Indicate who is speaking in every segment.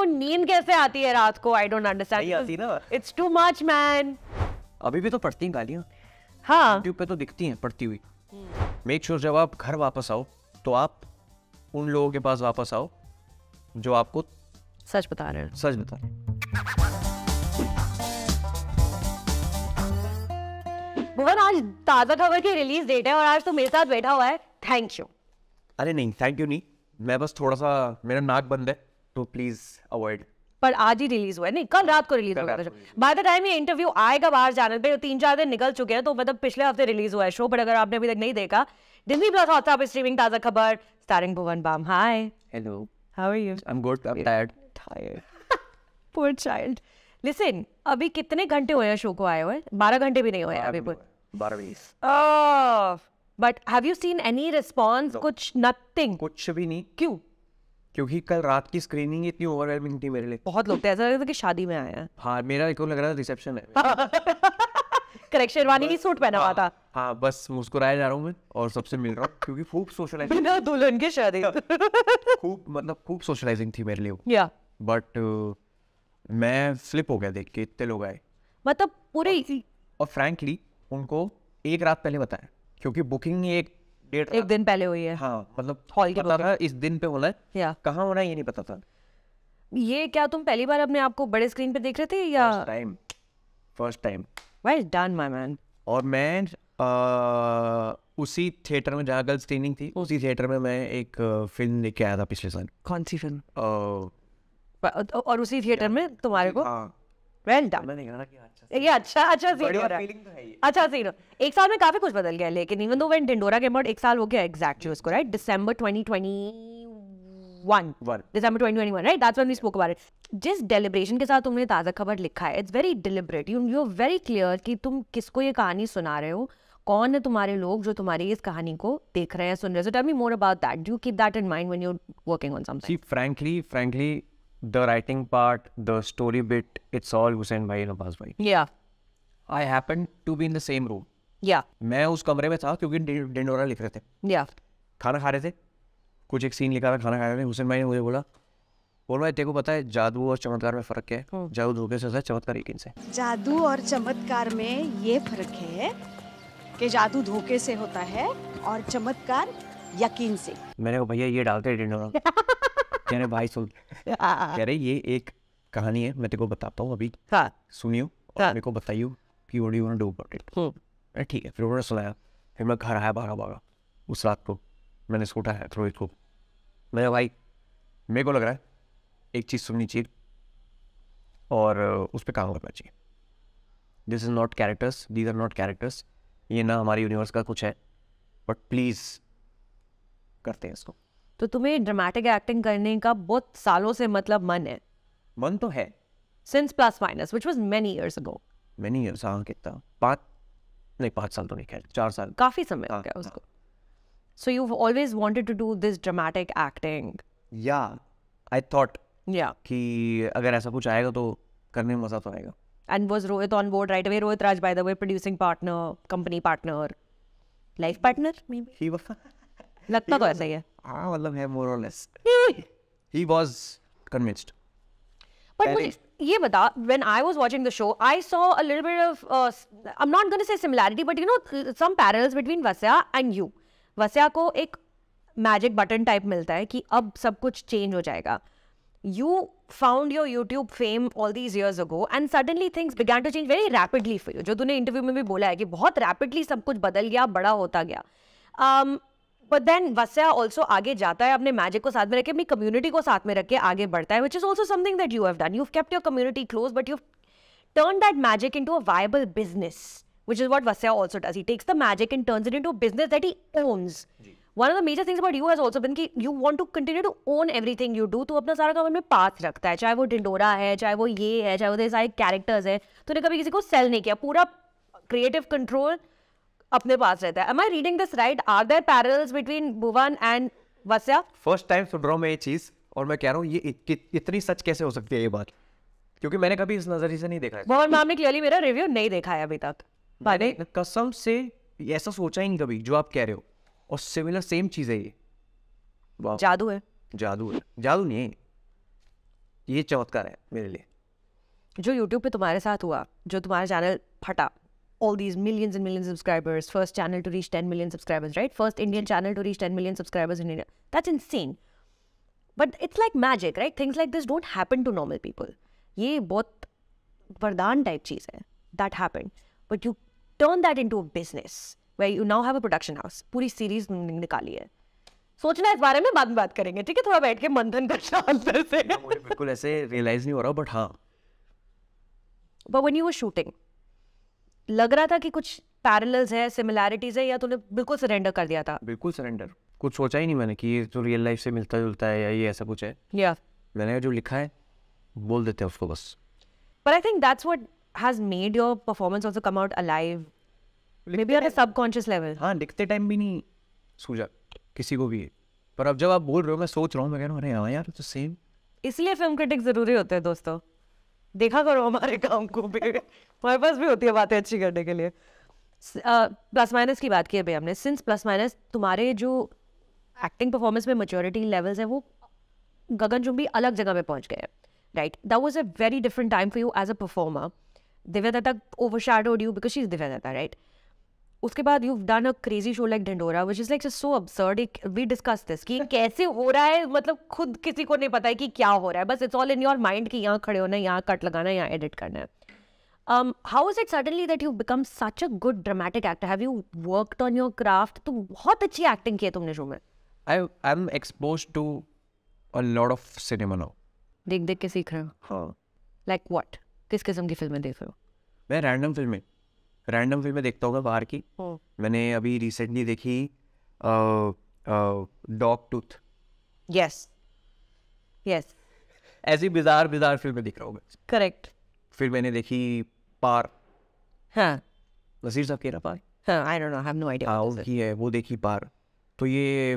Speaker 1: को नींद कैसे आती है रात को? I don't understand.
Speaker 2: नहीं आती ना।
Speaker 1: It's too much, man.
Speaker 2: अभी भी तो पढ़ती हैं गालियाँ,
Speaker 1: हाँ
Speaker 2: यूट्यूब पे तो दिखती हैं पढ़ती हुई। मेक श्योर जब आप घर वापस आओ तो आप उन लोगों के पास वापस आओ जो आपको
Speaker 1: सच बता रहे हैं।
Speaker 2: सच बता रहे हैं।
Speaker 1: भुवन, आज ताजा खबर की रिलीज डेट है और आज तो मेरे साथ बैठा हुआ है। Thank you.
Speaker 2: अरे नहीं, थैंक यू नहीं, मैं बस थोड़ा सा मेरा नाक बंद है तो प्लीज अवॉइड।
Speaker 1: पर आज ही रिलीज हुआ है, नहीं कल रात को रिलीज हुआ है। बाय द टाइम ये इंटरव्यू आएगा बाहर जाने पे 3-4 दिन निकल चुके हैं, तो मतलब पिछले हफ्ते रिलीज हुआ है शो। बट अगर आपने अभी तक नहीं देखा, डिज्नी प्लस हॉटस्टार पे streaming Taaza Khabar starring Bhuvan Bam. Hi,
Speaker 2: hello,
Speaker 1: how are you?
Speaker 2: I am good, I am tired.
Speaker 1: Poor child. Listen, अभी कितने घंटे हुए हैं शो को आए हुए? 12 घंटे भी नहीं हुए अभी।
Speaker 2: 12-20।
Speaker 1: But have you seen any response? कुछ nothing.
Speaker 2: कुछ भी नहीं,
Speaker 1: क्यों?
Speaker 2: क्योंकि कल रात की स्क्रीनिंग इतनी ओवरवेलमिंग थी मेरे लिए।
Speaker 1: बहुत लोग थे, ऐसा लग रहा था कि शादी में आए हैं।
Speaker 2: हाँ, मेरा एक लग रहा था रिसेप्शन है।
Speaker 1: करेक्ट, शेरवानी की सूट पहना हुआ था।
Speaker 2: हाँ, बस मुस्कुराया जा रहा हूँ मैं और सबसे मिल रहा हूँ क्योंकि खूब सोशलाइजिंग,
Speaker 1: बिना दुल्हन के शादी।
Speaker 2: खूब सोशलाइजिंग थी मेरे लिए।
Speaker 1: या
Speaker 2: बट मैं फ्लिप हो गया देख के इतने लोग आए।
Speaker 1: मतलब पूरे
Speaker 2: और फ्रैंकली उनको एक रात पहले बताया क्योंकि बुकिंग एक
Speaker 1: दिन पहले हुई है।
Speaker 2: हाँ, मतलब
Speaker 1: हॉल के
Speaker 2: पता था इस दिन पे होना है,
Speaker 1: या
Speaker 2: कहाँ होना है ये नहीं पता था।
Speaker 1: ये क्या तुम पहली बार अपने आप को बड़े स्क्रीन पे देख रहे थे या?
Speaker 2: First time.
Speaker 1: Well done my man.
Speaker 2: और मैं उसी थिएटर में जहाँ गर्ल्स ट्रेनिंग थी, उसी थिएटर में मैं एक फिल्म लेके आया था पिछले साल।
Speaker 1: कौन सी फिल्म? और उसी थिएटर में तुम्हारे को? Well done.
Speaker 2: मैंने कहा कि
Speaker 1: ये अच्छा सीन हो रहा है। अच्छा सीन हो। एक साल में काफी कुछ बदल गया, लेकिन even though when Dhindora came out, एक साल हो गया एग्जैक्टली उसको, right? December 2021, December 2021, right? That's when we spoke about it. जिस डेलिब्रेशन के साथ तुमने ताजा खबर लिखा है, it's very deliberate, you are very clear कि तुम किसको ये कहानी सुना रहे हो, कौन है तुम्हारे लोग जो तुम्हारी इस कहानी को देख रहे हैं, सुन रहे हैं। So tell me more about that. Do you keep that in mind when you are working on something?
Speaker 2: See, frankly, the writing part, the story bit, it's all Hussain bhai and Abbas bhai.
Speaker 1: Yeah.
Speaker 2: I happened to be in the same room.
Speaker 1: Yeah.
Speaker 2: मैं उस कमरे में था क्योंकि डिंडोरा लिख रहे थे।
Speaker 1: Yeah.
Speaker 2: खाना खा रहे थे, कुछ एक सीन लिखा था, खाना खा रहे थे। हुसैन भाई ने मुझे बोला भाई तेरे को पता है जादू और चमत्कार में फर्क क्या है? जादू धोखे से होता है, चमत्कार यकीन से।
Speaker 3: जादू और चमत्कार में ये फर्क है कि जादू धोखे से होता है और चमत्कार यकीन से।
Speaker 2: मैंने कहा भैया ये डालते हैं डिंडोरा। कह रहे भाई सुन, कह रहे ये एक कहानी है, मैं तेरे को बताता हूँ अभी, सुनियो और मेरे को बताइयो कि what you want to do about it. ठीक है, फिर उन्होंने सुनाया। फिर मैं घर आया भागा उस रात को, मैंने सोटा है रोहित को। मैंने भाई मेरे को लग रहा है एक चीज़ सुननी चाहिए और उस पर काम करना चाहिए। This is not characters, these are not characters, ये ना हमारे यूनिवर्स का कुछ है, बट प्लीज़ करते हैं इसको।
Speaker 1: तो तुम्हें ड्रामेटिक एक्टिंग करने का बहुत सालों से मतलब मन है?
Speaker 2: मन तो है,
Speaker 1: since plus minus, which was many years ago.
Speaker 2: Many years, हाँ कितना 5 साल तो नहीं, खैर 4 साल,
Speaker 1: काफी समय हो गया उसको। So you always wanted to do this dramatic acting?
Speaker 2: या आई थॉट
Speaker 1: या
Speaker 2: कि अगर ऐसा कुछ आएगा तो करने में मजा तो आएगा।
Speaker 1: And was Rohit on board right away? Rohit Raj by the way, producing partner, company partner, life partner may be? लगता तो ऐसा ही है।
Speaker 2: हाँ, मतलब है मोर और less. He was convinced.
Speaker 1: But मुझे ये बता, when I was watching the show, I saw a little bit of, I'm not going to say similarity, but you know, some parallels between Vasya and you. Vasya को एक magic button type मिलता है कि अब सब कुछ change हो जाएगा. You found your YouTube fame all these years ago, and suddenly things began to change very rapidly for you. जो तूने इंटरव्यू में भी बोला है कि बहुत rapidly सब कुछ बदल गया, बड़ा होता गया. But then Vasya also आगे जाता है, अपने मैजिक को साथ में रख के, अपनी कम्युनिटी को साथ में रख के आगे बढ़ता है, which is also something that you have done. You've kept your community close, but you've turned that magic into a viable business, which is what Vasya also does. He takes the magic and turns it into a business that he owns. One of the major things about you has also been कि you want to continue to own everything you do. तू अपना सारा काम अपने पास रखता है, चाहे वो ढिंडोरा है, चाहे वो ये है, चाहे वो सारे कैरेक्टर्स है, तूने कभी किसी को सेल नहीं किया, पूरा क्रिएटिव कंट्रोल अपने पास रहता है। Am I reading this right? Are there parallels between Bhuvan and Vasya?
Speaker 2: First time सुन रहा हूँ मैं ये चीज़ और मैं कह रहा हूँ ये इतनी सच कैसे हो सकती है ये बात, क्योंकि मैंने कभी इस नजरिए से नहीं देखा है।
Speaker 1: भुवन मैम ने क्लियरली मेरा रिव्यू नहीं देखा है अभी तक।
Speaker 2: मैंने कसम से ऐसा सोचा ही नहीं कभी जो आप कह रहे हो, और सिमिलर सेम चीज़ है ये।
Speaker 1: जादू है?
Speaker 2: जादू है, जादू नहीं है, ये चमत्कार है मेरे लिए।
Speaker 1: जो YouTube पे तुम्हारे साथ हुआ, जो तुम्हारा चैनल फटा, all these millions and millions of subscribers, first channel to reach 10 million subscribers, right? First Indian channel to reach 10 million subscribers in India. That's insane. But it's like magic, right? Things like this don't happen to normal people. ये बहुत वरदान type चीज़ है. That happened. But you turn that into a business where you now have a production house. पूरी series निकाली है. सोचना है इस बारे में, बाद में बात करेंगे, ठीक है? थोड़ा बैठ के मंथन करना अंदर से.
Speaker 2: मुझे बिल्कुल ऐसे रियलाइज नहीं हो रहा, बट हाँ.
Speaker 1: But when you were shooting, लग रहा था कि कुछ पैरेलल्स है, सिमिलैरिटीज है, या तूने बिल्कुल सरेंडर कर दिया था?
Speaker 2: बिल्कुल सरेंडर. कुछ सोचा ही नहीं मैंने कि ये तो रियल लाइफ से मिलता जुलता है या ये ऐसा कुछ है.
Speaker 1: या
Speaker 2: मैंने जो लिखा है बोल देते हैं उसको बस.
Speaker 1: But I think that's what has made your performance also come out alive. Maybe on a subconscious level.
Speaker 2: हाँ, लिखते टाइम भी नहीं सूझा किसी को भी, पर अब जब आप बोल रहे हो मैं सोच रहा हूँ, मैं कह रहा हूँ अरे हाँ यार तो सेम.
Speaker 1: इसलिए फिल्म क्रिटिक जरूरी होते हैं दोस्तों. देखा करो हमारे काम को भी. हमारे पास भी होती है बातें अच्छी करने के लिए. प्लस माइनस की बात की अभी हमने. सिंस प्लस माइनस तुम्हारे जो एक्टिंग परफॉर्मेंस में मैच्योरिटी लेवल्स है वो गगनचुंबी अलग जगह पे पहुंच गए हैं, right? That was a very different time for you as a performer. Divya Dutta overshadowed you because she is Divya Dutta, right? उसके बाद you done a crazy show like Dhindora which is like just so absurd. We discuss this कि कैसे हो रहा है, मतलब खुद किसी को नहीं पता है कि क्या हो रहा है. बस it's all in your mind कि यहाँ खड़े होना है, यहाँ कट लगाना है, यहाँ एडिट करना है. How is it suddenly that you've become such a good dramatic actor? Have you worked on your craft? तो बहुत अच्छी एक्टिंग की है तुमने शो में.
Speaker 2: I'm exposed to a lot of cinema now.
Speaker 1: देख देख के सीख रहे हो?
Speaker 2: हाँ.
Speaker 1: Like what? किस किस्म की फिल्में देख रहे हो?
Speaker 2: मैं रैंडम फिल्में देखता हूँ बाहर की. मैंने अभी रिसेंटली देखी डॉग टूथ.
Speaker 1: Yes. Yes.
Speaker 2: ऐसी बिजार फिल्में देख रहा हूँ मैं.
Speaker 1: Correct.
Speaker 2: फिर मैंने देखी पार.
Speaker 1: हाँ.
Speaker 2: नसीर साहब कह रहा पार.
Speaker 1: हाँ. I don't know. I have no idea.
Speaker 2: हाँ,
Speaker 1: what this is.
Speaker 2: उनकी है, वो देखी पार. तो ये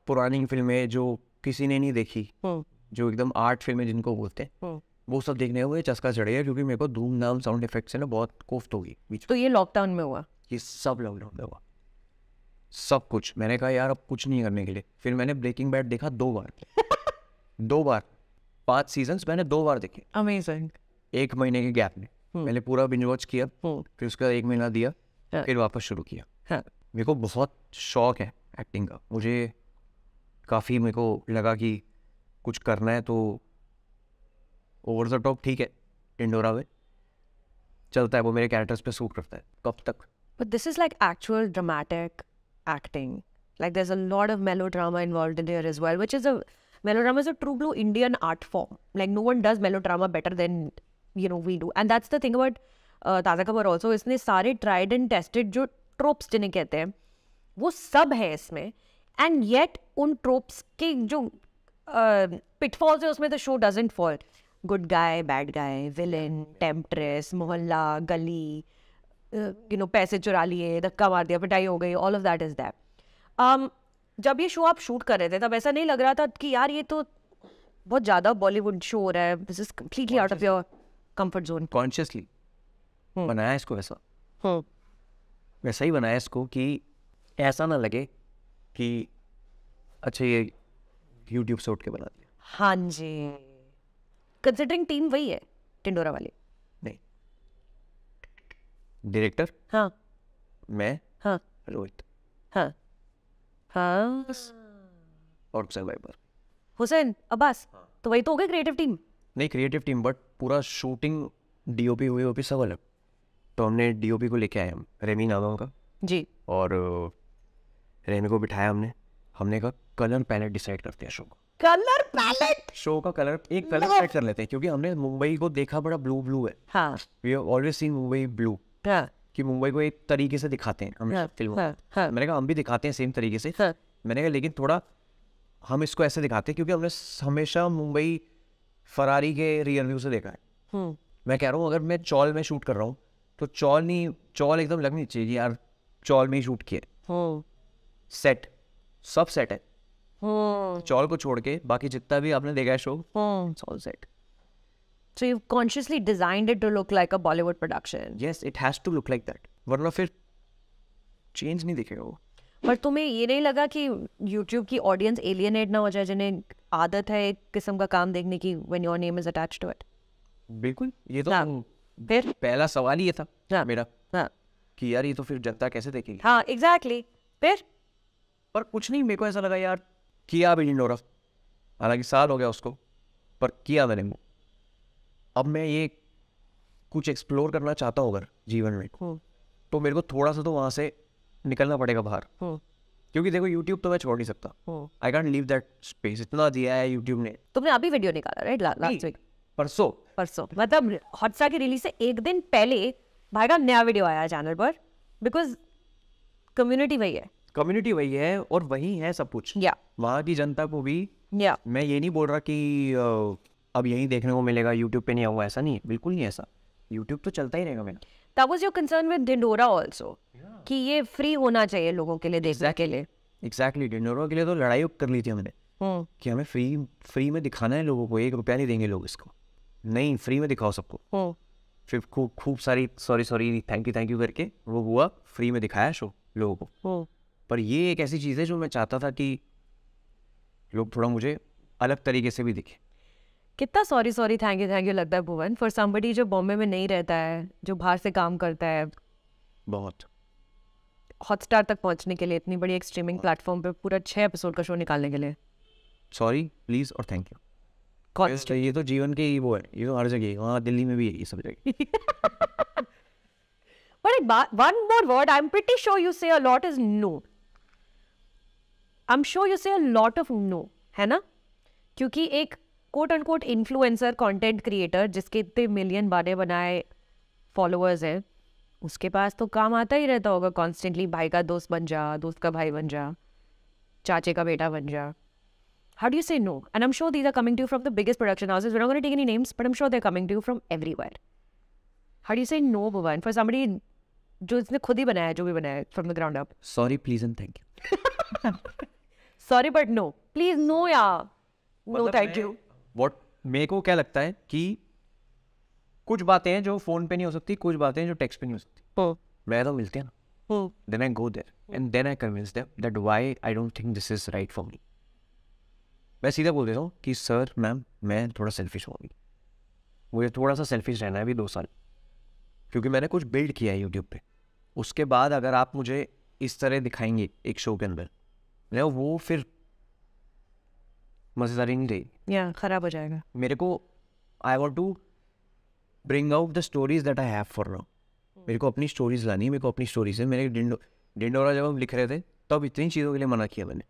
Speaker 2: पुरानी फिल्में जो किसी ने नहीं देखी, जो एकदम आर्ट फिल्में जिनको बोलते हैं, वो सब देखने हुए चस्का चढ़े है, क्योंकि मेरे को धूमधाम साउंड इफेक्ट से ना बहुत कोफ्त होगी बीच में.
Speaker 1: तो ये लॉकडाउन में हुआ?
Speaker 2: ये सब लॉकडाउन में हुआ, सब कुछ. मैंने कहा यार अब कुछ नहीं करने के लिए. फिर मैंने ब्रेकिंग बैड देखा 2 बार 5 सीजन्स मैंने 2 बार देखे.
Speaker 1: Amazing.
Speaker 2: 1 महीने के गैप में मैंने पूरा बिंज वॉच किया. फिर उसका 1 महीना दिया, फिर वापस शुरू किया. मेरे को बहुत शौक है एक्टिंग का. मुझे काफ़ी मेरे को लगा कि कुछ करना है तो ओवर द टॉप ठीक है, ढिंडोरा में चलता है, वो मेरे कैरेक्टर्स पे सूट करता है. कब तक?
Speaker 1: But this is like actual dramatic acting. Like there's a lot of melodrama involved in here as well, which is melodrama is a true blue Indian art form. Like no one does melodrama better than we do. And that's the thing about ताज़ा खबर also. इसने सारे tried and tested जो tropes जिन्हें कहते हैं वो सब है इसमें. And yet उन tropes के जो pitfalls है उसमें the show doesn't fall. Good guy, bad guy, villain, temptress, मोहल्ला, गली, पैसे चुरा लिए, धक्का मार दिया, पिटाई हो गई, all of that is there. जब ये शो आप शूट कर रहे थे तब ऐसा नहीं लग रहा था कि यार ये तो बहुत ज़्यादा बॉलीवुड शो हो रहा है, this is completely out of your comfort zone?
Speaker 2: Consciously बनाया इसको वैसा ही बनाया इसको कि ऐसा ना लगे कि अच्छा ये यूट्यूब से उठ के बना दिया.
Speaker 1: हाँ जी. कंसिडरिंग टीम वही है टिंडोरा वाली?
Speaker 2: नहीं, डायरेक्टर
Speaker 1: हाँ,
Speaker 2: मैं,
Speaker 1: हाँ,
Speaker 2: रोहित,
Speaker 1: हाँ, हाँ,
Speaker 2: और सर्वाइवर
Speaker 1: हुसैन अब्बास. तो वही तो हो गई क्रिएटिव टीम?
Speaker 2: नहीं क्रिएटिव टीम, बट पूरा शूटिंग डीओपी हुई वो भी सब अलग. तो हमने डीओपी को लेके आए, हम रेमी नाम है उनका
Speaker 1: जी,
Speaker 2: और रेमी को बिठाया हमने कहा कलर पैलेट डिसाइड करते हैं शो को.
Speaker 1: Colour palette?
Speaker 2: शो का कलर एक कलर सेट कर लेते हैं, क्योंकि हमने मुंबई को देखा बड़ा ब्लू है.
Speaker 1: हाँ,
Speaker 2: we have always seen Mumbai blue.
Speaker 1: हाँ,
Speaker 2: कि मुंबई को एक तरीके से दिखाते हैं हम फिल्मों में. मैंने कहा हम भी दिखाते हैं सेम तरीके से. मैंने कहा लेकिन थोड़ा हम इसको ऐसे दिखाते हैं क्योंकि हमने हमेशा मुंबई फरारी के रियर व्यू से देखा है. मैं कह रहा हूँ अगर मैं चौल में शूट कर रहा हूँ तो चौल एकदम लगनी चाहिए यार चौल में ही शूट किए. सेट सब सेट है. चौल को छोड़ के बाकी जितना भी आपने देखा है show it's all set.
Speaker 1: So you've consciously designed it to look like a Bollywood production.
Speaker 2: Yes, it has to look like that. वरना फिर चेंज नहीं दिखेगा वो.
Speaker 1: पर तुम्हें ये नहीं लगा कि YouTube की ऑडियंस एलियनेट ना हो जाए, जिन्हें आदत है एक किस्म का काम देखने की when your name is attached to it?
Speaker 2: बिल्कुल, ये तो
Speaker 1: हाँ, फिर
Speaker 2: पहला सवाल ही ये था
Speaker 1: हाँ,
Speaker 2: मेरा
Speaker 1: हाँ,
Speaker 2: कि यार ये तो फिर जनता कैसे देखेगी।
Speaker 1: हाँ, exactly. फिर
Speaker 2: पर कुछ नहीं, मेरे को ऐसा लगा यार किया भी ढिंडोरा, हालांकि साल हो गया उसको, पर किया मैंने वो। अब मैं ये कुछ एक्सप्लोर करना चाहता हूँ अगर जीवन में, तो मेरे को थोड़ा सा तो वहाँ से निकलना पड़ेगा बाहर, क्योंकि देखो यूट्यूब तो मैं छोड़ नहीं सकता। I can't leave that space, इतना दिया है यूट्यूब ने।
Speaker 1: तुमने अभी वीडियो निकाला राइट लास्ट वीक?
Speaker 2: परसों
Speaker 1: मतलब हॉटस्टार की रिलीज से एक दिन पहले भाई का नया वीडियो आया चैनल पर, बिकॉज कम्युनिटी वही है
Speaker 2: और वही है सब कुछ।
Speaker 1: या
Speaker 2: वहाँ की जनता को भी
Speaker 1: या
Speaker 2: मैं ये नहीं बोल रहा कि अब यही देखने को मिलेगा, यूट्यूब पे नहीं आऊँगा, ऐसा नहीं है, बिल्कुल नहीं ऐसा। यूट्यूब तो चलता ही रहेगा मेरा।
Speaker 1: That was your concern with Dhindora also, कि ये फ्री होना चाहिए लोगों के लिए देखने के लिए।
Speaker 2: एग्जैक्टली, ढिंडोरा के लिए तो लड़ाई कर ली थी हमने कि हमें फ्री में दिखाना है लोगों को, 1 रुपया नहीं देंगे लोग इसको, नहीं फ्री में दिखाओ सबको। फिर खूब सारी सॉरी थैंक यू करके वो हुआ, फ्री में दिखाया शो लोगों को। पर ये एक ऐसी चीज़ है जो मैं चाहता था कि लोग थोड़ा मुझे अलग तरीके से भी दिखे।
Speaker 1: कितना सॉरी थैंक यू लगता है भुवन फॉर समबडी जो बॉम्बे में नहीं रहता है, जो बाहर से काम करता है,
Speaker 2: बहुत
Speaker 1: हॉटस्टार तक पहुंचने के लिए, इतनी बड़ी एक स्ट्रीमिंग प्लेटफॉर्म पे पूरा 6 एपिसोड का शो निकालने के लिए।
Speaker 2: सॉरी प्लीज और थैंक यू। ये तो जीवन के वो है, ये तो हर जगह, वहाँ दिल्ली में भी है ये सब जगह।
Speaker 1: But one more word I'm pretty sure you say a lot is no. I'm sure you say a lot of no, है ना? क्योंकि एक quote unquote influencer content creator जिसके इतने मिलियन बनाए फॉलोअर्स हैं, उसके पास तो काम आता ही रहता होगा कॉन्स्टेंटली, भाई का दोस्त बन जा, दोस्त का भाई बन जा, चाचे का बेटा बन जा। How do you say no? And I'm sure these are coming to you from the biggest production houses. We're not going to take any names, but I'm sure they're coming to you from everywhere. How do you say no, Bhuvan, for somebody जो इसने खुद ही बनाया है, जो भी बनाया है from the ground up?
Speaker 2: Sorry please and thank you.
Speaker 1: Sorry but no, please no यार, नो थैंक यू।
Speaker 2: व्हाट मेरे को क्या लगता है कि कुछ बातें हैं जो फोन पे नहीं हो सकती, कुछ बातें हैं जो टेक्स्ट पे नहीं हो सकती। मैं तो मिलते हैं ना, then I go there and then I convince them that why I don't think this is right for me. मैं सीधा बोल देता हूँ कि सर मैम मैं थोड़ा सेल्फिश हूँ, मुझे थोड़ा सा सेल्फिश रहना है अभी 2 साल, क्योंकि मैंने कुछ बिल्ड किया है यूट्यूब पे। उसके बाद अगर आप मुझे इस तरह दिखाएंगे एक शो के अंदर, वो फिर मज़ेदारी नहीं रहेगी,
Speaker 1: या खराब हो जाएगा।
Speaker 2: मेरे को I want to bring out the stories that I have for now. मेरे को अपनी स्टोरीज लानी है, मेरे को अपनी स्टोरीज है। मेरे ढिंडोरा जब हम लिख रहे थे तब इतनी चीज़ों के लिए मना किया मैंने,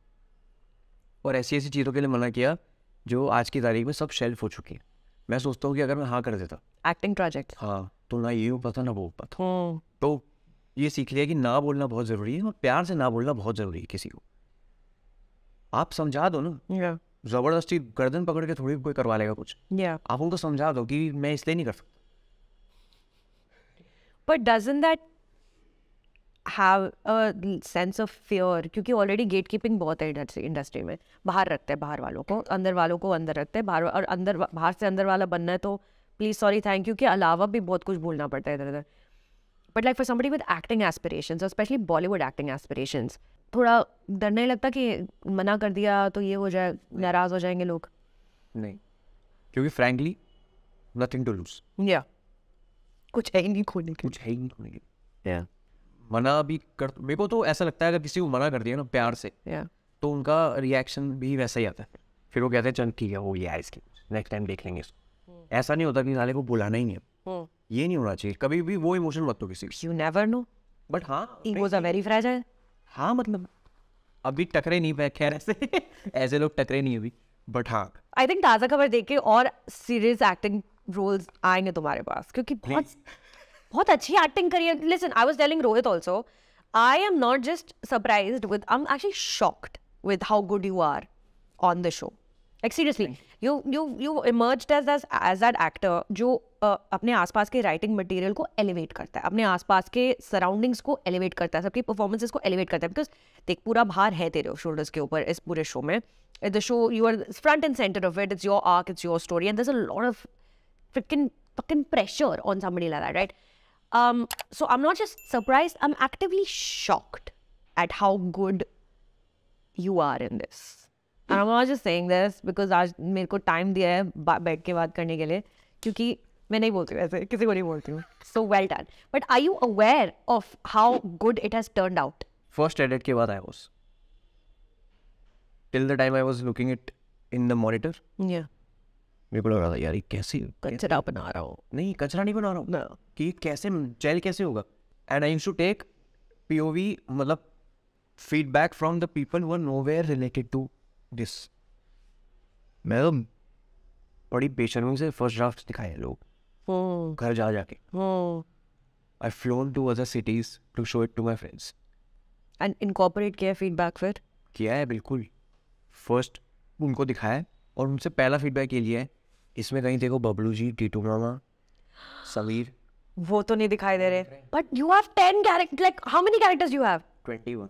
Speaker 2: और ऐसी ऐसी चीज़ों के लिए मना किया जो आज की तारीख में सब शेल्फ हो चुकी है। मैं सोचता हूँ कि अगर मैं हाँ कर देता
Speaker 1: एक्टिंग प्रोजेक्ट,
Speaker 2: हाँ, तो ना ये हो पाता ना वो हो पाता। तो ये सीख लिया कि ना बोलना बहुत ज़रूरी है, और प्यार से ना बोलना बहुत ज़रूरी है। किसी को आप समझा दो ना, ज़बरदस्ती गर्दन पकड़ के थोड़ी कोई करवा लेगा कुछ। आप उनको समझा दो कि मैं इसलिए नहीं कर सकता।
Speaker 1: But doesn't that have a sense of fear? क्योंकि ऑलरेडी गेट कीपिंग बहुत है इंडस्ट्री में, बाहर रखते हैं बाहर वालों को, अंदर वालों को अंदर रखते हैं, बाहर और अंदर बाहर से अंदर वाला बनना है तो प्लीज सॉरी थैंक यू के अलावा भी बहुत कुछ भूलना पड़ता है इधर उधर। But like for somebody with acting aspirations, और स्पेशली बॉलीवुड एक्टिंग एस्पिरेशंस, थोड़ा डर नहीं लगता कि मना कर दिया तो ये हो जाए, नाराज हो जाएंगे लोग?
Speaker 2: नहीं, क्योंकि फ्रैंकली नथिंग टू लूज।
Speaker 1: या कुछ है ही नहीं खोने के,
Speaker 2: कुछ है ही नहीं खोने के। मना भी कर, मेरे को तो ऐसा लगता है अगर किसी को मना कर दिया ना प्यार से, तो उनका रिएक्शन भी वैसा ही आता है। फिर वो कहते हैं चल ठीक है वो ये इसकी नेक्स्ट टाइम देख लेंगे इसको। ऐसा नहीं होता कि साले को बुलाना ही नहीं है, ये नहीं होना चाहिए कभी भी। वो इमोशन मत दो किसी को,
Speaker 1: यू नेवर नो।
Speaker 2: बट हाँ,
Speaker 1: ईगोज आर वेरी फ्रैजाइल।
Speaker 2: हाँ मतलब अभी टकरे नहीं पाए, खैर ऐसे लोग टकरे नहीं अभी, बट हाँ
Speaker 1: आई थिंक ताज़ा खबर देख के और सीरियस एक्टिंग रोल्स आएंगे तुम्हारे पास, क्योंकि बहुत अच्छी एक्टिंग करी है। Listen, I was telling Rohit also, I am not just surprised with, I am actually shocked with how good you are on the show. Like seriously, you emerged as that actor जो अपने आसपास के writing material को elevate करता है, अपने आसपास के सराउंडिंग्स को एलिवेट करता है, सबकी परफॉर्मेंसेस को एलिवेट करता है। बिकॉज देख, पूरा भार है तेरे शोल्डर्स के ऊपर इस पूरे शो में। The show you are front and centre of it, it's your arc, it's your story, and there is a lot of fucking pressure on somebody like that, right? So I'm not just surprised, I'm actively shocked at how good you are in this. I'm not just saying this because आज मेरे को time दिया है बैठ के बात करने के लिए, क्योंकि मैं नहीं बोलती हूँ ऐसे, किसी को नहीं बोलती हूँ. So well done. But are you aware of how good it has turned out?
Speaker 2: First edit के बाद I was till the time I was looking it in the monitor.
Speaker 1: Yeah.
Speaker 2: मेरे को लग रहा था यार ये कैसे
Speaker 1: कचरा बना रहा हूँ.
Speaker 2: नहीं कचरा नहीं बना रहा हूँ
Speaker 1: No.
Speaker 2: कि ये कैसे जेल कैसे होगा. And I used to take POV मतलब feedback from the people who are nowhere related to this. मैं तो बड़ी बेशर्मी से फर्स्ट ड्राफ्ट दिखाए लोग घर जा जाके. I flown to other cities to show it to my friends.
Speaker 1: And incorporate किया feedback फिर?
Speaker 2: किया है बिल्कुल. फर्स्ट उनको दिखाया है और उनसे पहला फीडबैक ये लिया है इसमें कहीं देखो बबलू जी, टीटू मामा, समीर.
Speaker 1: वो तो नहीं दिखाई दे रहे. But you have 10 characters. Like how many characters you have?
Speaker 2: 21.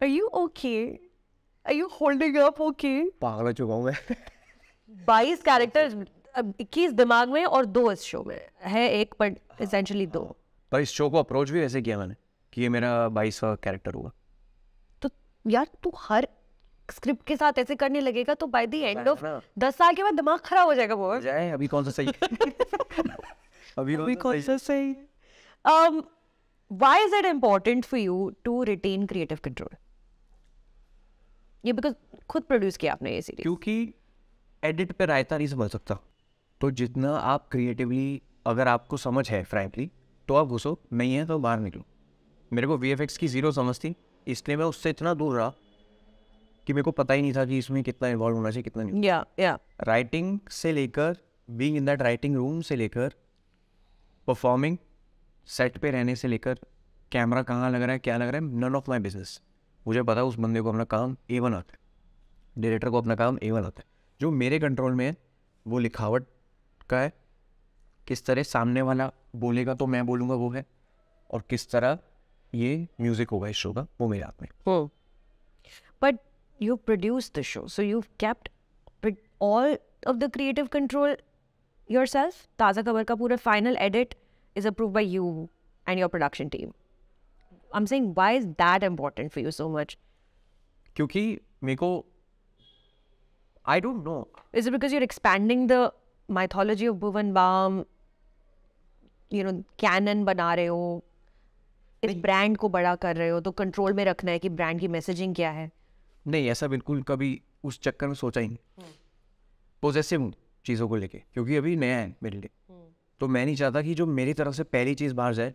Speaker 1: Are you okay? Are you holding up okay?
Speaker 2: पागल हो चुका हूँ मैं.
Speaker 1: 22 कैरेक्टर्स, 21 दिमाग में और 2 इस शो में है. एक पर essentially 2.
Speaker 2: पर इस शो को अप्रोच भी वैसे किया मैंने कि ये मेरा 22वां कैरेक्टर होगा.
Speaker 1: तो यार तू हर स्क्रिप्ट के साथ ऐसे करने लगेगा तो बाय द एंड ऑफ 10 साल के बाद दिमाग खराब हो जाएगा. वो
Speaker 2: जाए अभी कौन सा सही अभी कौन सा
Speaker 1: सही. Why is it important for you to retain creative control? ये बिकॉज खुद प्रोड्यूस किया आपने ये सीरीज.
Speaker 2: क्योंकि एडिट पे रायता नहीं समझ सकता. तो जितना आप क्रिएटिवली अगर आपको समझ है फ्रैंकली तो आप घुसो, नहीं है तो बाहर निकलो. मेरे को VFX की ज़ीरो समझ थी, इसलिए मैं उससे इतना दूर रहा कि मेरे को पता ही नहीं था कि इसमें कितना इन्वॉल्व होना चाहिए कितना नहीं.
Speaker 1: या
Speaker 2: राइटिंग से लेकर being in that writing room से लेकर परफॉर्मिंग सेट पे रहने से लेकर कैमरा कहाँ लग रहा है क्या लग रहा है, नन ऑफ माई बिजनेस. मुझे पता है उस बंदे को अपना काम A1 आता है, डायरेक्टर को अपना काम A1 आता है. जो मेरे कंट्रोल में है वो लिखावट का है, किस तरह सामने वाला बोलेगा तो मैं बोलूँगा वो है, और किस तरह ये म्यूज़िक होगा इस शो का वो मेरे हाथ में.
Speaker 1: But you produced the show, so you've kept all of the creative control yourself. ताज़ा खबर का पूरा final edit is approved by you and your production team. I'm saying, why is that important for you so much?
Speaker 2: क्योंकि मेरे को I don't know.
Speaker 1: Is it because you're expanding the mythology of Bhuvan Bam? You know, canon बना रहे हो, इस brand को बड़ा कर रहे हो, तो कंट्रोल में रखना है कि ब्रांड की मैसेजिंग क्या है.
Speaker 2: नहीं ऐसा बिल्कुल कभी उस चक्कर में सोचा ही नहीं. पोजेसिव हूँ चीज़ों को लेके क्योंकि अभी नया है मेरे लिए. तो मैं नहीं चाहता कि जो मेरी तरफ से पहली चीज़ बाहर जाए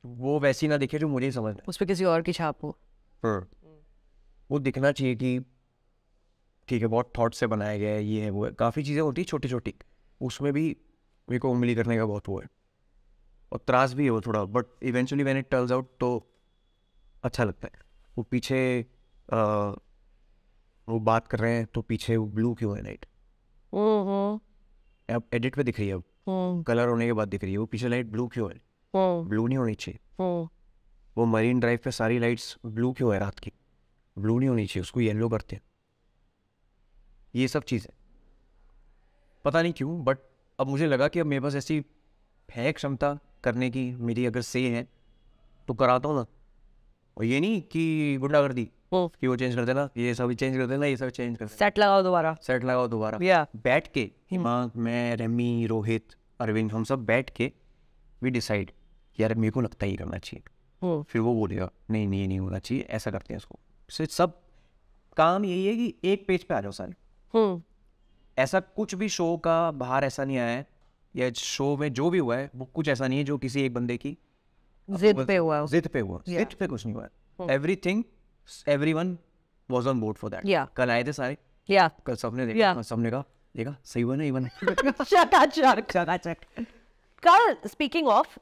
Speaker 2: वो वैसी ना दिखे जो मुझे ही समझ में.
Speaker 1: उस पर किसी और की छाप हो.
Speaker 2: वो दिखना चाहिए कि ठीक है बहुत थॉट से बनाया गया है, ये है वो है. काफ़ी चीज़ें होती छोटी छोटी, उसमें भी मेरे को उंगली करने का बहुत वो है और त्रास भी है वो थोड़ा. But eventually when it turns out तो अच्छा लगता है. वो पीछे वो बात कर रहे हैं तो पीछे वो ब्लू क्यों है लाइट. अब एडिट पे दिख रही है, अब कलर होने के बाद दिख रही है. वो पीछे लाइट ब्लू क्यों है, ब्लू नहीं होनी चाहिए. वो मरीन ड्राइव पे सारी लाइट्स ब्लू क्यों है रात की, ब्लू नहीं होनी चाहिए, उसको येलो करते हैं. ये सब चीज़ें पता नहीं क्यों, बट अब मुझे लगा कि अब मेरे पास ऐसी है क्षमता करने की, मेरी अगर से है तो कराता हूँ ना. और ये नहीं कि गुंडागर्दी कि वो चेंज कर देना, ये सब चेंज कर देना, ये सब चेंज कर देना,
Speaker 1: सेट लगाओ दोबारा,
Speaker 2: सेट लगाओ दोबारा. बैठ के हिमांक, मैं, रेमी, रोहित, अरविंद, हम सब बैठ के वी डिसाइड यार मेरे को लगता ही करना चाहिए. फिर वो बोलेगा नहीं नहीं नहीं होना चाहिए, ऐसा करते हैं इसको. सब काम यही है कि एक पेज पे आ जाओ सारे. ऐसा कुछ भी शो का बाहर ऐसा नहीं आया है, या शो में जो भी हुआ है वो कुछ ऐसा नहीं है जो किसी एक बंदे की
Speaker 1: जिद पे हुआ.
Speaker 2: जिद पे कुछ नहीं हुआ है. Everything everyone was on board for that. कल आए थे सारे, कल सबने देखा, सबने कहा देखा सही हुआ ना इवन.
Speaker 1: कल स्पीकिंग ऑफ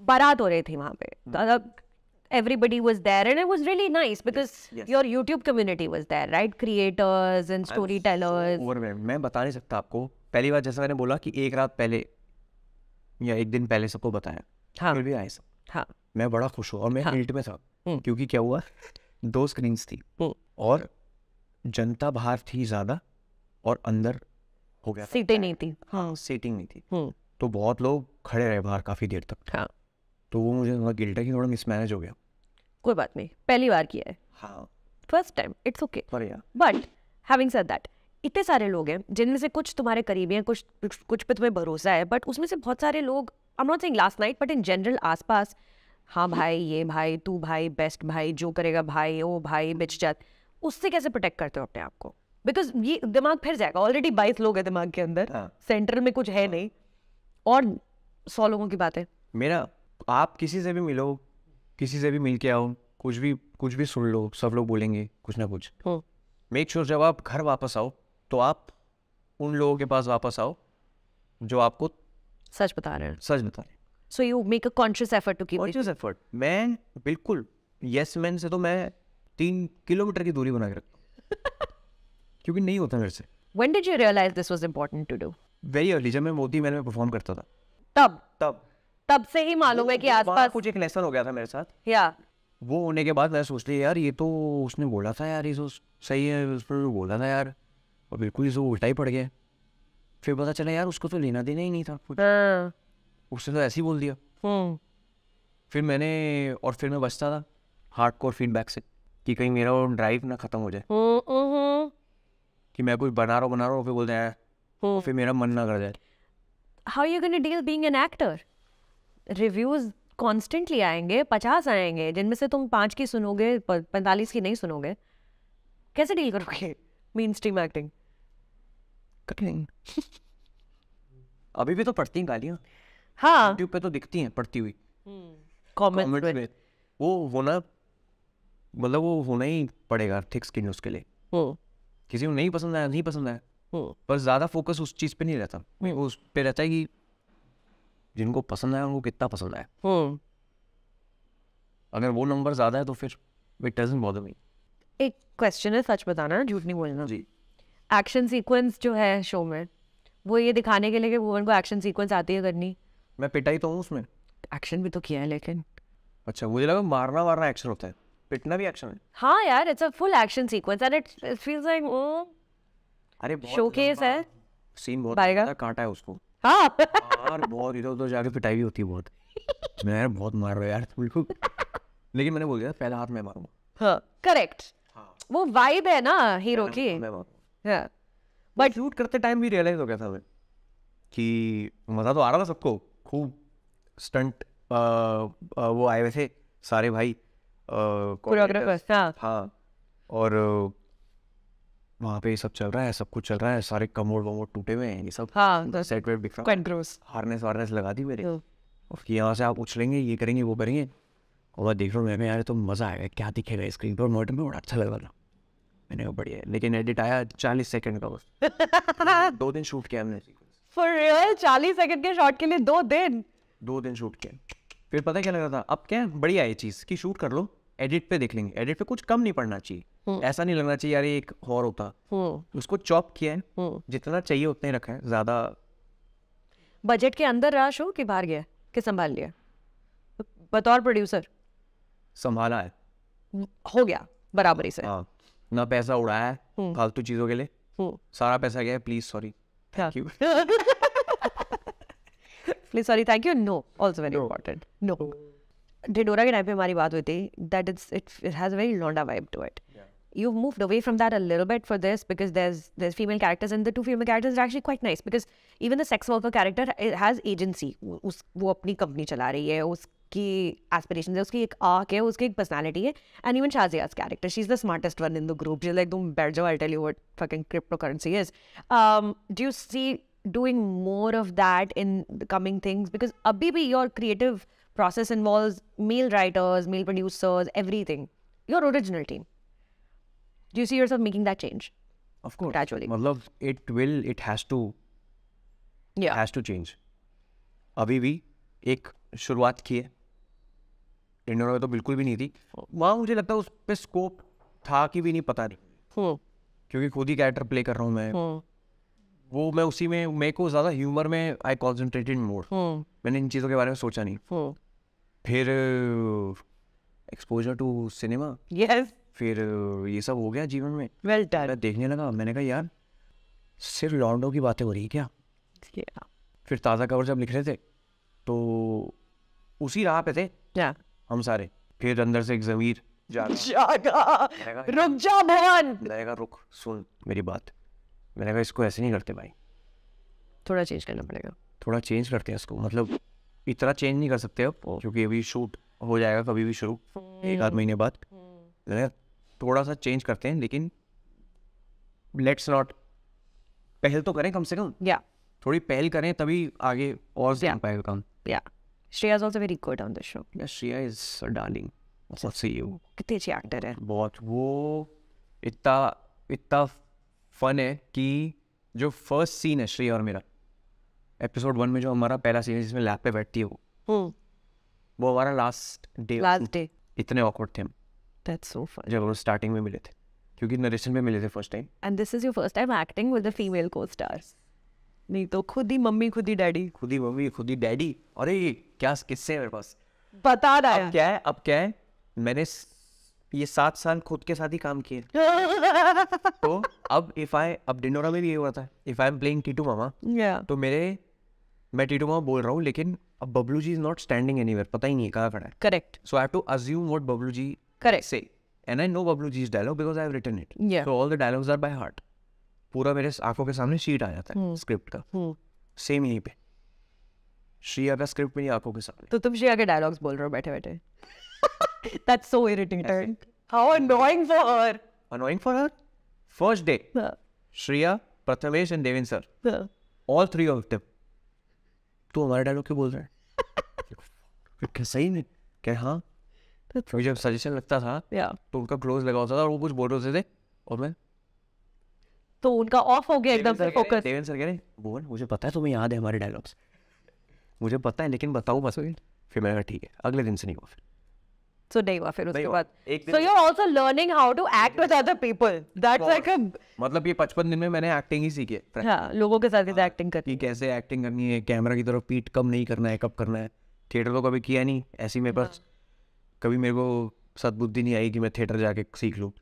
Speaker 1: बारात हो रही थी वहाँ पे, everybody was there and it was really nice because your YouTube community was there, right? Creators and storytellers.
Speaker 2: मैं बता नहीं सकता आपको. पहली बार जैसा मैंने बोला कि एक रात पहले या एक दिन पहले सबको बताया, फिर भी आए सब.
Speaker 1: हाँ,
Speaker 2: मैं बड़ा खुश हुआ और मैं गिल्ट में था क्योंकि क्या हुआ 2 स्क्रीन्स थी और जनता बाहर थी ज़्यादा और अंदर हो गया
Speaker 1: सीटें नहीं थी.
Speaker 2: हाँ, सीटिंग नहीं थी, तो बहुत लोग खड़े रहे बाहर काफ़ी देर तक.
Speaker 1: हाँ,
Speaker 2: तो वो मुझे थोड़ा गिल्ट है कि थोड़ा मिसमैनेज हो गया.
Speaker 1: कोई बात नहीं, पहली बार किया है,
Speaker 2: हाँ
Speaker 1: फर्स्ट टाइम, इट्स ओके।
Speaker 2: पर यार
Speaker 1: बट हैविंग सेड दैट, इतने सारे लोग हैं जिनमें से कुछ तुम्हारे करीबी हैं, कुछ पे तुम्हें भरोसा है, बट उसमें से बहुत सारे लोग, आई am not saying last night, but in general आसपास, हाँ भाई, ये भाई, तू भाई, बेस्ट भाई, जो करेगा भाई, ओ भाई, बिच जात, उससे कैसे प्रोटेक्ट करते हो अपने आप को? बिकॉज ये दिमाग फिर जाएगा, ऑलरेडी 22 लोग हैं दिमाग के अंदर, सेंटर में कुछ है नहीं, और 100 लोगों की बात है।
Speaker 2: मेरा, आप किसी से भी मिलो, किसी से भी मिल के आओ, कुछ भी सुन लो, सब लोग बोलेंगे कुछ ना कुछ। मेक श्योर जब आप घर वापस आओ तो आप उन लोगों के पास वापस आओ जो आपको
Speaker 1: सच बता रहे हैं।
Speaker 2: सच बता रहे हैं।
Speaker 1: So you make a conscious effort to keep
Speaker 2: conscious effort. मैं बिल्कुल यस मैन से तो मैं 3 किलोमीटर की दूरी बना के रखता हूँ क्योंकि नहीं होता मेरे से।
Speaker 1: When did you realize this was important to do?
Speaker 2: Very early, जब मैं मोती मैन में परफॉर्म करता था
Speaker 1: तब से ही मालूम है कि आसपास
Speaker 2: कुछ एक लेसन हो गया था मेरे साथ।
Speaker 1: या
Speaker 2: वो होने के बाद मैं सोच लिया यार ये तो उसने बोला था यार, ये तो सही है, उसने बोला था यार, और बिल्कुल ये उल्टा ही पड़ गया। फिर पता चला यार उसको तो लेना देना ही नहीं था कुछ, उसने तो ऐसे ही बोल दिया। फिर मैं बचता था हार्डकोर फीडबैक से कि कहीं मेरा वो ड्राइव ना खत्म हो जाए, कि मैं कुछ बना रहा हूँ फिर बोलते हैं, फिर मेरा मन ना कर जाए।
Speaker 1: How are you going to deal being an actor? Reviews constantly आएंगे, 50 आएंगे, जिनमें से तुम 5 की सुनोगे, 45 की नहीं सुनोगे। कैसे डील करोगे मेन स्ट्रीम एक्टिंग?
Speaker 2: अभी भी तो पढ़ती हैं गालियाँ,
Speaker 1: हाँ,
Speaker 2: यूट्यूब पे तो दिखती हैं पढ़ती हुई
Speaker 1: कमेंट्स में।
Speaker 2: वो होना, मतलब वो होना ही पड़ेगा थिक स्किन उसके लिए। किसी को नहीं पसंद आया, नहीं पसंद आया, पर ज़्यादा फोकस उस चीज़ पे नहीं रहता, वो उस पे रहता है कि जिनको पसंद आया उनको कितना पसंद आया। अगर वो नंबर ज़्यादा है तो फिर इट डजंट बॉदर मी।
Speaker 1: एक क्वेश्चन है, सच बताना, झूठ नहीं बोलना
Speaker 2: जी।
Speaker 1: एक्शन सीक्वेंस जो है शो में, वो ये दिखाने के लिए कि वुमन को एक्शन सीक्वेंस आती है करनी।
Speaker 2: मैं पिटाई तो हूँ उसमें,
Speaker 1: एक्शन भी तो किया है लेकिन।
Speaker 2: अच्छा, मुझे लगा मारना एक्शन होता है, पिटना भी एक्शन है।
Speaker 1: हाँ यार, it's a full action sequence and it feels like
Speaker 2: अरे
Speaker 1: शोकेस है,
Speaker 2: सीन बहुत
Speaker 1: पाएगा।
Speaker 2: ज़्यादा काटा है उसको।
Speaker 1: हाँ
Speaker 2: यार बहुत इधर उधर जाके पिटाई भी होती है बहुत। मैं यार बहुत मार रहा हूँ यार बिल्कुल, लेकिन मैंने बोल दिया पहला हाथ मैं मारूंगा।
Speaker 1: हाँ करेक्ट, वो वाइब है ना हीरो की।
Speaker 2: मैं मारूंगा।
Speaker 1: हाँ
Speaker 2: बट शूट करते टाइम भी रियलाइज हो गया था हमें कि मज़ा तो आ रहा था सबको, खूब स्टंट वो आए हुए थे सारे भाई
Speaker 1: कोरियोग्राफर्स।
Speaker 2: हाँ, और वहाँ पे सब चल रहा है, सब कुछ चल रहा है, सारे कमोड वमोड टूटे हुए हैं, ये सब।
Speaker 1: हाँ,
Speaker 2: सेट वेट बिखरा,
Speaker 1: क्वाइट ग्रोस।
Speaker 2: हार्नेस लगा दी मेरे, और कि यहाँ से आप उछलेंगे, ये करेंगे, वो करेंगे, और मैं देख रहा हूँ, मैं यार तो मज़ा आएगा, क्या दिखेगा स्क्रीन पर, मॉडर्न में बड़ा अच्छा लग रहा था। मैंने कहा बढ़िया है, लेकिन एडिट आया 40 सेकंड का बस। 2 दिन शूट किया हमने।
Speaker 1: फॉर रियल 40 सेकंड के शॉट के लिए 2 दिन
Speaker 2: शूट किया। फिर पता क्या लग रहा था, अब क्या बढ़िया है चीज़ कि शूट कर लो, एडिट पे देख लेंगे, एडिट पे कुछ कम नहीं पड़ना चाहिए, ऐसा नहीं लगना चाहिए यार ये एक और होता। उसको चॉप किया है, जितना चाहिए उतना ही रखा है, ज़्यादा।
Speaker 1: बजट के अंदर रहा शो कि बाहर गया कि संभाल लिया? बतौर प्रोड्यूसर
Speaker 2: संभाला है,
Speaker 1: हो गया बराबरी से।
Speaker 2: हाँ, ना पैसा उड़ाया है फालतू चीज़ों के लिए, सारा पैसा गया है, please sorry, thank you.
Speaker 1: Please sorry, thank you, no, also very important, no. Dhindora के टाइम पे हमारी बात हुई थी that it has a very Londa vibe to it. You've moved away from that a little bit for this because there's female characters and the 2 female characters are actually quite nice because even the sex worker character has agency. वो अपनी company चला रही है, उसकी aspirations है, उसकी एक arc है, उसकी एक personality है, and even Shazia's character, she's the smartest one in the group. She's like, तुम बैठ जाओ, I'll tell you what fucking cryptocurrency is. Do you see doing more of that in the coming things? Because abhi bhi your creative process involves male writers, male producers, everything. Your original team. Do you see yourself making that change?
Speaker 2: Of course.
Speaker 1: Gradually.
Speaker 2: मतलब it has to change. अभी भी एक शुरुआत की है, ढिंडोरा में तो बिल्कुल भी नहीं थी। वहाँ मुझे लगता है उस पे स्कोप था कि भी नहीं, पता नहीं, क्योंकि खुद ही कैरेक्टर प्ले कर रहा हूँ मैं। वो मैं उसी में, मेरे को ज़्यादा ह्यूमर में आई कॉन्सेंट्रेटेड मोर, मैंने इन चीज़ों के बारे में सोचा नहीं। फिर एक्सपोजर टू सिनेमा,
Speaker 1: Yes.
Speaker 2: फिर ये सब हो गया जीवन में।
Speaker 1: Well done.
Speaker 2: मैं देखने लगा, मैंने कहा यार सिर्फ लॉन्डो की बातें हो रही क्या।
Speaker 1: Yeah.
Speaker 2: फिर ताज़ा खबर जब लिख रहे थे तो उसी राह पे थे
Speaker 1: Yeah.
Speaker 2: हम सारे, फिर अंदर से एक ज़मीर
Speaker 1: जागा, रुक जा भवन।
Speaker 2: मैंने कहा रुक, सुन मेरी बात। मैंने कहा इसको ऐसे नहीं करते भाई,
Speaker 1: थोड़ा चेंज करना पड़ेगा।
Speaker 2: थोड़ा चेंज करते हैं इसको, मतलब इतना चेंज नहीं कर सकते अब, क्योंकि अभी शूट हो जाएगा कभी भी शुरू 1-8 महीने बाद। मैंने कहा थोड़ा सा चेंज करते हैं, लेकिन लेट्स नॉट, पहल तो करें कम से कम।
Speaker 1: या
Speaker 2: थोड़ी पहल करें तभी आगे और
Speaker 1: Yeah.
Speaker 2: पाएगा काम।
Speaker 1: या Shreya is also very good on the show.
Speaker 2: Shreya is a darling, बहुत सही है वो,
Speaker 1: कितनी अच्छी एक्टर है।
Speaker 2: बहुत। वो इतना फन है कि जो फर्स्ट सीन है श्रेया और मेरा एपिसोड 1 में, जो हमारा पहला सीन है जिसमें लैब पे बैठती है वो हमारा लास्ट डे। इतने ऑकवर्ड थे हम
Speaker 1: दैट्स सो फन।
Speaker 2: जब हम स्टार्टिंग में मिले थे, क्योंकि नरेशन में मिले थे first time.
Speaker 1: And this is your first time acting with the female को-स्टार्स। नहीं तो खुद ही मम्मी खुद ही डैडी,
Speaker 2: खुद ही मम्मी खुद ही डैडी। अरे क्या किस्से है मेरे पास,
Speaker 1: बता रहा
Speaker 2: अब क्या है मैंने ये 7 साल खुद के साथ ही काम किए। तो अब अब डिनोरा में भी ये हुआ था, if I am playing Titu Mama, तो मैं टीटू मामा बोल रहा हूँ, लेकिन अब Bablu ji is not standing anywhere, पता ही नहीं है कहाँ खड़ा है।
Speaker 1: Correct.
Speaker 2: So I have to assume what Bablu ji
Speaker 1: Correct.
Speaker 2: say, and I know Bablu ji's dialogue because I have written it.
Speaker 1: Yeah.
Speaker 2: So all the dialogues are by heart. पूरा मेरे आंखों के सामने शीट आ जाता है स्क्रिप्ट का। सेम यहीं पे श्रेया का स्क्रिप्ट मेरी आंखों के सामने।
Speaker 1: तो तुम श्रेया के डायलॉग्स बोल रहे हो बैठे बैठे। That's so irritating. How annoying for her.
Speaker 2: Annoying for her? First day, Shreya, Prathamesh and Devendra sir, all 3 of them, तू हमारा डायलॉग क्यों बोल रहा है? क्या सही नहीं? क्या हाँ? मुझे जब सजेशन लगता था तो उनका क्लोज लगा होता था और वो कुछ बोल रहे थे और मैं
Speaker 1: तो उनका ऑफ हो गया एकदम से फोकस।
Speaker 2: देवेंद्र सर कह रहे भुवन मुझे पता है तुम्हें याद है हमारे डायलॉग्स, मुझे पता है लेकिन बताऊँ बस। फिर मैंने कहा ठीक है, अगले दिन से नहीं हुआ।
Speaker 1: So नहीं हुआ फिर उसके बाद।
Speaker 2: एक दिन
Speaker 1: So you're also learning how to act with other people. That's like a
Speaker 2: मतलब ये 55 दिन में मैंने एक्टिंग ही सीखी है।
Speaker 1: हाँ, लोगों के साथ कैसे एक्टिंग करनी
Speaker 2: कि कैसे एक्टिंग करनी है, कैमरा की तरफ पीठ कम नहीं करना है, कब करना है। थिएटर तो कभी किया नहीं, ऐसी मेरे पास कभी मेरे को सद्बुद्धि नहीं आई कि मैं थिएटर जाके सीख लूँ।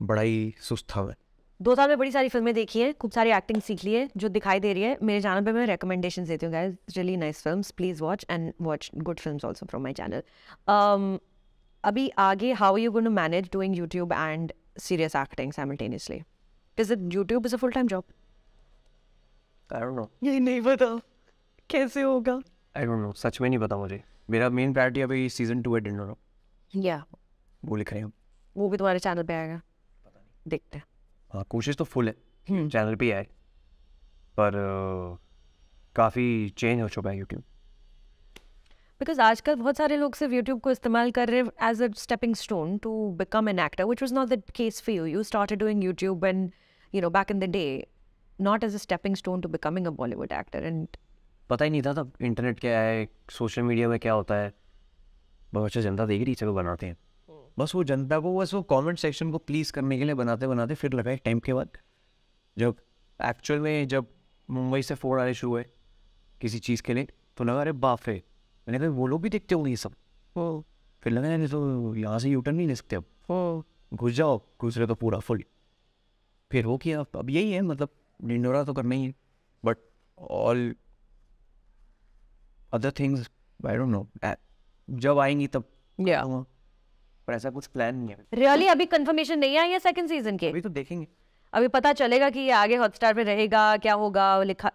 Speaker 2: बड़ा ही सुस्त था मैं।
Speaker 1: 2 साल में बड़ी सारी फिल्में देखी है, खूब सारी एक्टिंग सीख ली है जो दिखाई दे रही है। मेरे चैनल पे मैं रिकमेंडेशंस देती हूँ guys, really nice films, please watch and watch good films also from my channel. अभी आगे how are you going to manage doing YouTube and serious acting simultaneously? Is it YouTube is a full time job?
Speaker 2: I don't know,
Speaker 1: ये नहीं पता कैसे होगा।
Speaker 2: आई don't no, सच में नहीं पता मुझे। मेरा मेन प्रायोरिटी अभी सीजन 2 है डिनर,
Speaker 1: या
Speaker 2: वो लिख रहे हैं,
Speaker 1: वो भी तुम्हारे चैनल पे आएगा, देखते हैं।
Speaker 2: हाँ कोशिश तो फुल है चैनल पे आए, पर काफ़ी चेंज हो चुका है यूट्यूब।
Speaker 1: बिकॉज आजकल बहुत सारे लोग सिर्फ यूट्यूब को इस्तेमाल कर रहे हैं as a stepping stone to become an actor, which was not the case for you. You started doing YouTube and you know back in the day not as a stepping stone to becoming a Bollywood actor. And
Speaker 2: पता ही नहीं था तब internet क्या है, social media में क्या होता है। बहुत अच्छा जनता देख रही, चलो बनाते हैं। बस वो जनता को बस वो कमेंट सेक्शन को प्लीज़ करने के लिए बनाते बनाते फिर लगा एक टाइम के बाद जब एक्चुअल में जब मुंबई से फ़ोन आने शुरू हुए किसी चीज़ के लिए, तो लगा अरे बाप रे, मैंने कहा वो लोग भी देखते होंगे ये सब। फिर लगा यार तो यहाँ से यूटर्न नहीं ले सकते, अब घुस जाओ, घुस रहे तो पूरा फुल। फिर वो किया, अब यही है, मतलब डिंडोरा तो करना ही है, but all other things I don't no, जब आएंगी तब पर ऐसा कुछ प्लान नहीं है।
Speaker 1: रियली अभी कंफर्मेशन नहीं आई है सेकंड सीजन के?
Speaker 2: अभी तो देखेंगे,
Speaker 1: अभी पता चलेगा कि ये आगे हॉटस्टार पे रहेगा, क्या होगा लिखा।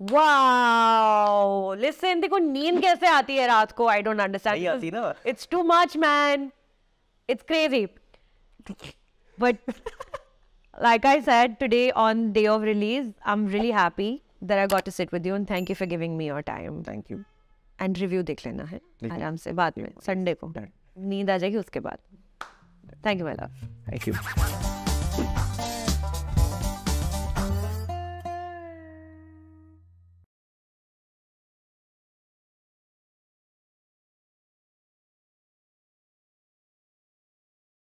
Speaker 1: वाओ, लिसन, देखो नींद कैसे आती है रात को, I don't understand. It's too much man, it's crazy. But like I said today on day of release, I'm really happy that I got to sit with you and thank you for giving me your time.
Speaker 2: Thank you.
Speaker 1: And review देख लेना है आराम से बाद में, Sunday को नींद आ जाएगी उसके बाद। Thank you my love.
Speaker 2: Thank you.